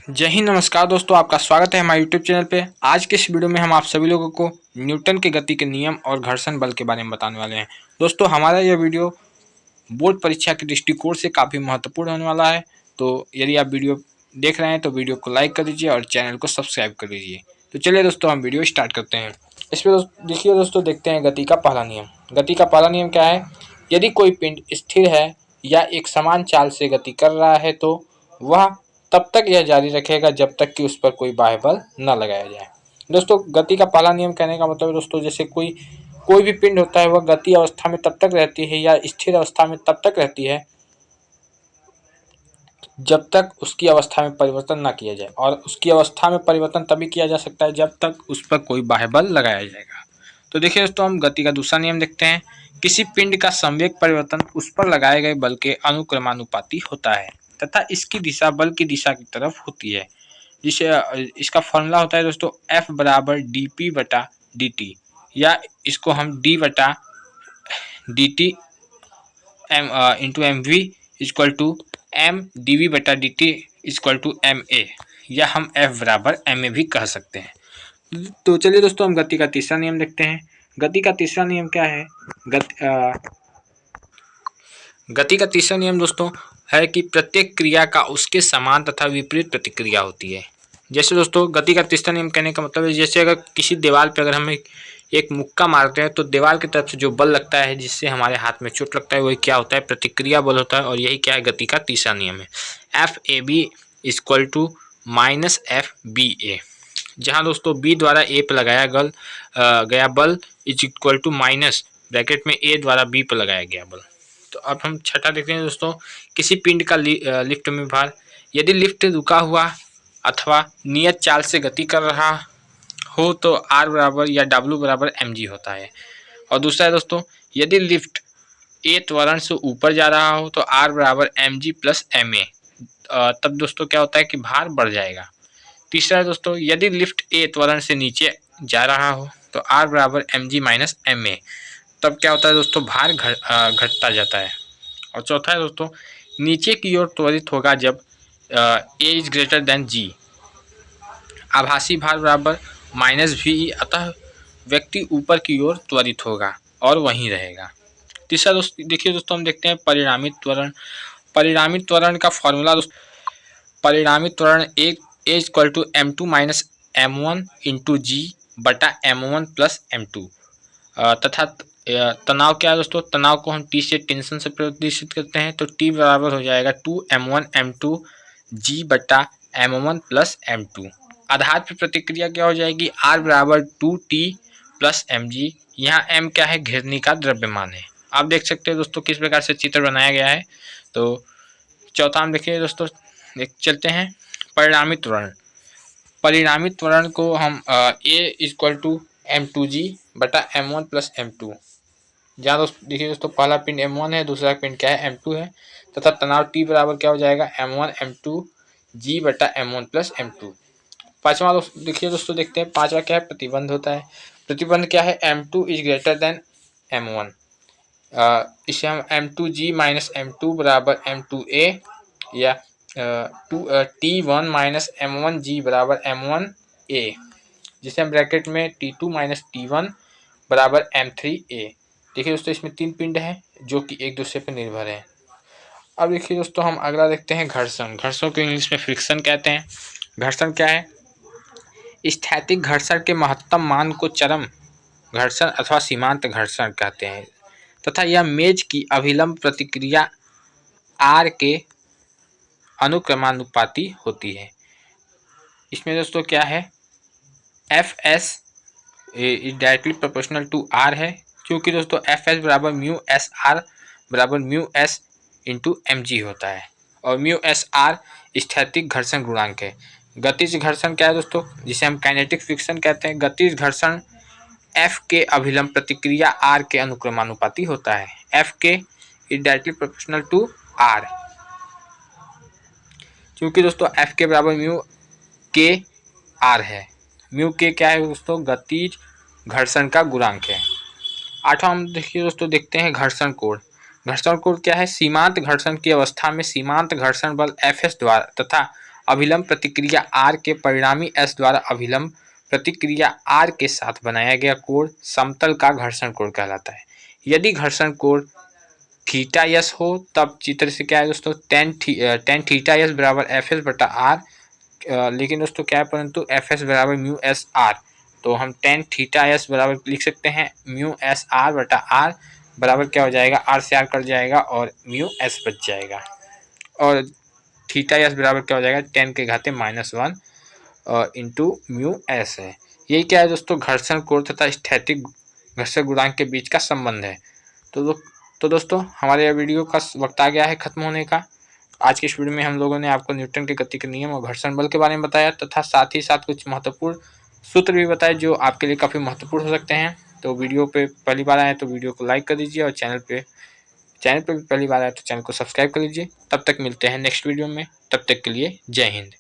जय हिंद, नमस्कार दोस्तों, आपका स्वागत है हमारे यूट्यूब चैनल पे। आज के इस वीडियो में हम आप सभी लोगों को न्यूटन के गति के नियम और घर्षण बल के बारे में बताने वाले हैं। दोस्तों, हमारा यह वीडियो बोर्ड परीक्षा के दृष्टिकोण से काफ़ी महत्वपूर्ण होने वाला है। तो यदि आप वीडियो देख रहे हैं तो वीडियो को लाइक कर दीजिए और चैनल को सब्सक्राइब कर लीजिए। तो चलिए दोस्तों, हम वीडियो स्टार्ट करते हैं। इसमें देखिए दोस्तों, देखते हैं गति का पहला नियम। गति का पहला नियम क्या है? यदि कोई पिंड स्थिर है या एक समान चाल से गति कर रहा है तो वह तब तक यह जारी रखेगा जब तक कि उस पर कोई बाह्य बल न लगाया जाए। दोस्तों, गति का पहला नियम कहने का मतलब दोस्तों, जैसे कोई भी पिंड होता है वह गति अवस्था में तब तक रहती है या स्थिर अवस्था में तब तक रहती है जब तक उसकी अवस्था में परिवर्तन ना किया जाए, और उसकी अवस्था में परिवर्तन तभी किया जा सकता है जब तक उस पर कोई बाह्य बल लगाया जाएगा। तो देखिए दोस्तों, हम गति का दूसरा नियम देखते हैं। किसी पिंड का संवेग परिवर्तन उस पर लगाए गए बल के अनुक्रमानुपाती होता है तथा इसकी दिशा बल की दिशा की तरफ होती है, जिसे इसका फॉर्मूला होता है दोस्तों F बराबर dp बटा dt, या इसको हम d बटा dt into m v equal to m d v बटा d t equal to m a, या हम F बराबर एम ए भी कह सकते हैं। तो चलिए दोस्तों, हम गति का तीसरा नियम देखते हैं। गति का तीसरा नियम क्या है? गति का तीसरा नियम दोस्तों है कि प्रत्येक क्रिया का उसके समान तथा विपरीत प्रतिक्रिया होती है। जैसे दोस्तों, गति का तीसरा नियम कहने का मतलब है, जैसे अगर किसी दीवार पर अगर हम एक मुक्का मारते हैं तो दीवार की तरफ से जो बल लगता है जिससे हमारे हाथ में चोट लगता है वही क्या होता है? प्रतिक्रिया बल होता है। और यही क्या है? गति का तीसरा नियम है। F A B equal to minus F B A, जहाँ दोस्तों बी द्वारा ए पर लगाया गया बल is equal to minus bracket में ए द्वारा बी पर लगाया गया बल। तो अब हम छठा देखते हैं दोस्तों, किसी पिंड का लिफ्ट में भार। यदि लिफ्ट रुका हुआ अथवा नियत चाल से गति कर रहा हो तो R बराबर या W बराबर mg होता है। और दूसरा है दोस्तों, यदि लिफ्ट A त्वरण से ऊपर जा रहा हो तो R बराबर mg प्लस ma, तब दोस्तों क्या होता है कि भार बढ़ जाएगा। तीसरा है दोस्तों, यदि लिफ्ट A त्वरण से नीचे जा रहा हो तो R बराबर mg माइनस ma, तब क्या होता है दोस्तों? भार घटता जाता है। और चौथा है दोस्तों, नीचे की ओर त्वरित होगा जब A is greater than G, आभासी भार बराबर माइनस भी, अतः व्यक्ति ऊपर की ओर त्वरित होगा और वहीं रहेगा। तीसरा दोस्तों देखिए दोस्तों, हम देखते हैं परिणामी त्वरण। परिणामी त्वरण का फॉर्मूला दोस्तों, परिणामी त्वरण एक a equal to m two minus m one into g बटा m one plus m two, तथा तनाव क्या है दोस्तों? तनाव को हम टी से टेंशन से प्रदर्शित करते हैं, तो टी बराबर हो जाएगा two m one m two g बटा m one plus m two. आधार पर प्रतिक्रिया क्या हो जाएगी? R बराबर two T plus m g. यहाँ m क्या है? घेरनी का द्रव्यमान है। आप देख सकते हैं दोस्तों किस प्रकार से चित्र बनाया गया है। तो चौथा हम देखिए दोस्तों, चलते हैं परिणामी त्वरण। परिणामी त्वरण को हम A equal to m two g बटा m one plus m two, जहाँ दोस्तों देखिए दोस्तों, पहला पिंड M1 है, दूसरा पिंड क्या है? M2 है, तथा तनाव T बराबर क्या हो जाएगा? M1 M2 G बटा M1 प्लस M2। पांचवा दोस्तों देखिए दोस्तों, देखते हैं पांचवा क्या है? प्रतिबंध होता है। प्रतिबंध क्या है? M2 is greater than M1, इसे हम M2G माइनस M2 बराबर M2A, या T1 माइनस M1G बराबर M1A, जिसे हम ब्रैकेट में T2 माइनस T1 बराबर M3A। देखिए दोस्तों, इसमें तीन पिंड हैं जो कि एक दूसरे पर निर्भर हैं। अब देखिए दोस्तों, हम अगला देखते हैं घर्षण। घर्षण को इंग्लिश में फ्रिक्शन कहते हैं। घर्षण क्या है? स्थैतिक घर्षण के महत्तम मान को चरम घर्षण अथवा सीमांत घर्षण कहते हैं, तथा यह मेज की अभिलंब प्रतिक्रिया R के अनुक्रमानुपाती होती है। इसमें दोस्तों क्या है? Fs is directly proportional to R है, क्योंकि दोस्तों Fs बराबर म्यू एस आर बराबर mu S into M G होता है, और म्यू एस आर स्थैतिक घर्षण गुणांक है। गतिज घर्षण क्या है दोस्तों? जिसे हम काइनेटिक फ्रिक्शन कहते हैं। गतिज घर्षण F के अभिलंब प्रतिक्रिया R के अनुक्रमानुपाती होता है। F के is directly proportional to R, क्योंकि दोस्तों F के बराबर म्यू के R है। म्यू के क्या है दोस्तों? गतिज घर्षण का गुणांक है। आठवां हम देखिए दोस्तों, देखते हैं घर्षण कोण। घर्षण कोण क्या है? सीमांत घर्षण की अवस्था में सीमांत घर्षण बल Fs द्वारा तथा अभिलंब प्रतिक्रिया R के परिणामी S द्वारा अभिलंब प्रतिक्रिया R के साथ बनाया गया कोण समतल का घर्षण कोण कहलाता है। यदि घर्षण कोण थीटा एस हो तब चित्र से क्या है दोस्तों, टेन थीटा एस बराबर एफ एस बटा आर, लेकिन दोस्तों क्या है परंतु एफ एस बराबर म्यू एस आर, तो हम टेन थीटा एस बराबर लिख सकते हैं म्यू एस आर बटा आर बराबर क्या हो जाएगा, आर से आर कट जाएगा और म्यू एस बच जाएगा और थीटा एस बराबर क्या हो जाएगा 10 के घाते -1 इंटू म्यू एस है। यही क्या है दोस्तों घर्षण कोण तथा स्थैतिक घर्षण गुणांक के बीच का संबंध है। तो दोस्तों हमारे यह वीडियो का वक्त आ गया है खत्म होने का। आज के इस वीडियो में हम लोगों ने आपको न्यूटन के गति के नियम और घर्षण बल के बारे में बताया तथा साथ ही साथ कुछ महत्वपूर्ण सूत्र भी बताए जो आपके लिए काफ़ी महत्वपूर्ण हो सकते हैं। तो वीडियो पे पहली बार आए तो वीडियो को लाइक कर दीजिए और चैनल पे भी पहली बार आए तो चैनल को सब्सक्राइब कर लीजिए। तब तक मिलते हैं नेक्स्ट वीडियो में, तब तक के लिए जय हिंद।